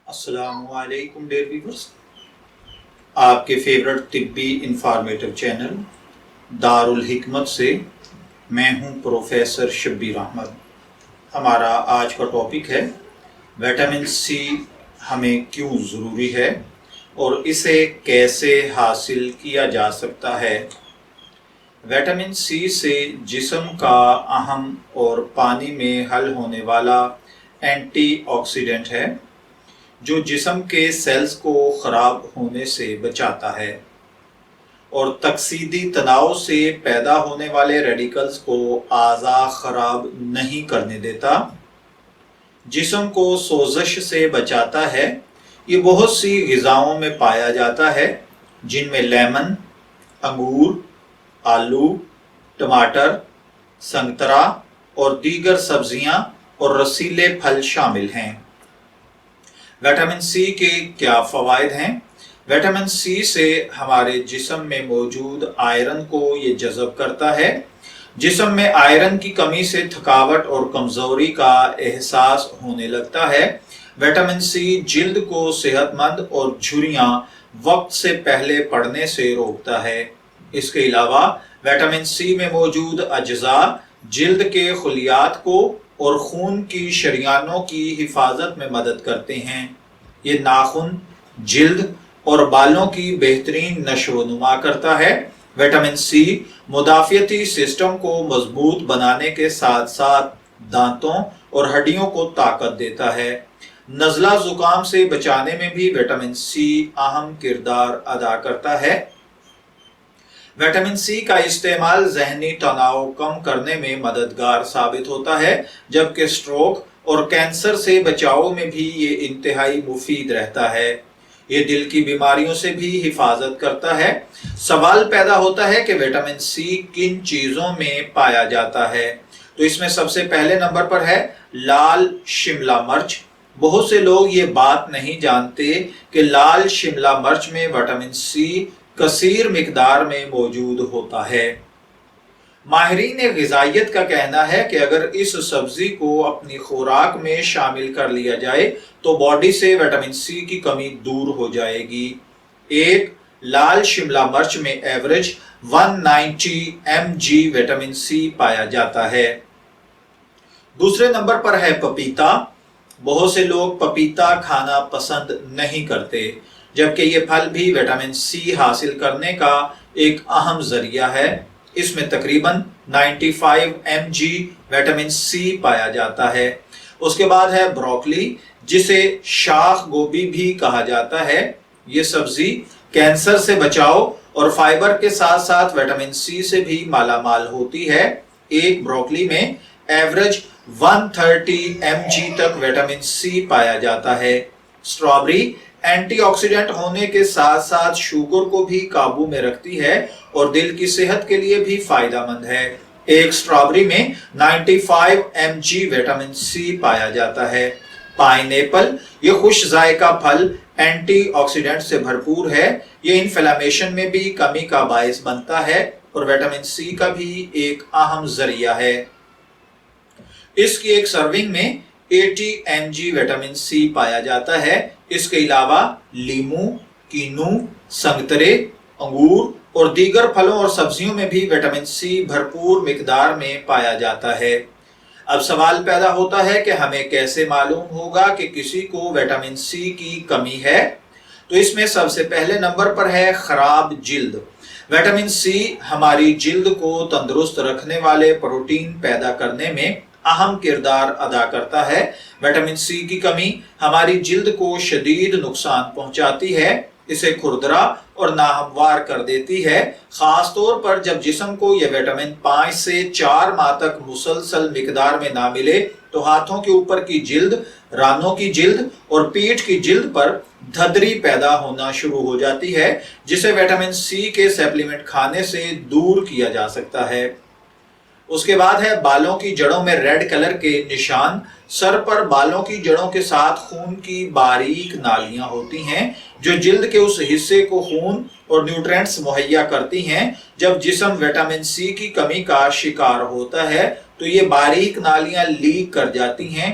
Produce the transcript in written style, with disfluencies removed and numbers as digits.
السلام علیکم dear viewers, آپ کے فیورٹ طبی انفارمیٹو چینل دارالحکمت سے میں ہوں پروفیسر شبیر احمد۔ ہمارا آج کا ٹاپک ہے وٹامن سی ہمیں کیوں ضروری ہے اور اسے کیسے حاصل کیا جا سکتا ہے۔ وٹامن سی سے جسم کا اہم اور پانی میں حل ہونے والا اینٹی آکسیڈنٹ ہے جو جسم کے سیلز کو خراب ہونے سے بچاتا ہے اور تکسیدی تناؤ سے پیدا ہونے والے ریڈیکلز کو اعضاء خراب نہیں کرنے دیتا، جسم کو سوزش سے بچاتا ہے۔ یہ بہت سی غذاؤں میں پایا جاتا ہے جن میں لیمن، انگور، آلو، ٹماٹر، سنگترا اور دیگر سبزیاں اور رسیلے پھل شامل ہیں۔ وٹامن سی کے کیا فوائد ہیں؟ وٹامن سی سے ہمارے جسم میں موجود آئرن کو یہ جذب کرتا ہے۔ جسم میں آئرن کی کمی سے تھکاوٹ اور کمزوری کا احساس ہونے لگتا ہے۔ وٹامن سی جلد کو صحت مند اور جھریاں وقت سے پہلے پڑنے سے روکتا ہے۔ اس کے علاوہ وٹامن سی میں موجود اجزاء جلد کے خلیات کو اور خون کی شریانوں کی حفاظت میں مدد کرتے ہیں۔ یہ ناخن، جلد اور بالوں کی بہترین نشو و نما کرتا ہے۔ وٹامن سی مدافعتی سسٹم کو مضبوط بنانے کے ساتھ ساتھ دانتوں اور ہڈیوں کو طاقت دیتا ہے۔ نزلہ زکام سے بچانے میں بھی وٹامن سی اہم کردار ادا کرتا ہے۔ وٹامن سی کا استعمال ذہنی تناؤ کم کرنے میں مددگار ثابت ہوتا ہے، جبکہ سٹروک اور کینسر سے بچاؤ میں بھی یہ انتہائی مفید رہتا ہے۔ یہ دل کی بیماریوں سے بھی حفاظت کرتا ہے۔ سوال پیدا ہوتا ہے کہ وٹامن سی کن چیزوں میں پایا جاتا ہے؟ تو اس میں سب سے پہلے نمبر پر ہے لال شملہ مرچ۔ بہت سے لوگ یہ بات نہیں جانتے کہ لال شملہ مرچ میں وٹامن سی کثیر مقدار میں موجود ہوتا ہے۔ ماہرین غذائیت کا کہنا ہے کہ اگر اس سبزی کو اپنی خوراک میں شامل کر لیا جائے تو باڈی سے وٹامن سی کی کمی دور ہو جائے گی۔ ایک لال شملہ مرچ میں ایوریج 190 mg وٹامن سی پایا جاتا ہے۔ دوسرے نمبر پر ہے پپیتا۔ بہت سے لوگ پپیتا کھانا پسند نہیں کرتے، جبکہ یہ پھل بھی وٹامن سی حاصل کرنے کا ایک اہم ذریعہ ہے۔ اس میں تقریباً 95 mg وٹامن سی پایا جاتا ہے۔ اس کے بعد ہے بروکلی، جسے شاخ گوبھی بھی کہا جاتا ہے۔ یہ سبزی کینسر سے بچاؤ اور فائبر کے ساتھ ساتھ وٹامن سی سے بھی مالا مال ہوتی ہے۔ ایک بروکلی میں ایوریج 130 mg تک وٹامن سی پایا جاتا ہے۔ اسٹرابری اینٹی آکسیڈنٹ ہونے کے ساتھ ساتھ شوگر کو بھی قابو میں رکھتی ہے اور دل کی صحت کے لیے بھی فائدہ مند ہے۔ ایک اسٹرابری میں 95 mg وٹامن سی پایا جاتا ہے۔ پائن ایپل، یہ خوش ذائقہ پھل اینٹی آکسیڈنٹ سے بھرپور ہے۔ یہ انفلیمیشن میں بھی کمی کا باعث بنتا ہے اور وٹامن سی کا بھی ایک اہم ذریعہ ہے۔ اس کی ایک سرونگ میں 80 mg وٹامن سی پایا جاتا ہے۔ اس کے علاوہ لیموں، کینو، سنگترے، انگور اور دیگر پھلوں اور سبزیوں میں بھی وٹامن سی بھرپور مقدار میں پایا جاتا ہے۔ اب سوال پیدا ہوتا ہے کہ ہمیں کیسے معلوم ہوگا کہ کسی کو وٹامن سی کی کمی ہے؟ تو اس میں سب سے پہلے نمبر پر ہے خراب جلد۔ وٹامن سی ہماری جلد کو تندرست رکھنے والے پروٹین پیدا کرنے میں اہم کردار ادا کرتا ہے۔ وٹامن سی کی کمی ہماری جلد کو شدید نقصان پہنچاتی ہے، اسے کھردرا اور ناہموار کر دیتی ہے، خاص طور پر جب جسم کو یہ وٹامن 5 سے 4 ماہ تک مسلسل مقدار میں نہ ملے تو ہاتھوں کے اوپر کی جلد، رانوں کی جلد اور پیٹھ کی جلد پر دھدری پیدا ہونا شروع ہو جاتی ہے، جسے وٹامن سی کے سپلیمنٹ کھانے سے دور کیا جا سکتا ہے۔ اس کے بعد ہے بالوں کی جڑوں میں ریڈ کلر کے نشان۔ سر پر بالوں کی جڑوں کے ساتھ خون کی باریک نالیاں ہوتی ہیں جو جلد کے اس حصے کو خون اور نیوٹرینٹس مہیا کرتی ہیں۔ جب جسم وٹامن سی کی کمی کا شکار ہوتا ہے تو یہ باریک نالیاں لیک کر جاتی ہیں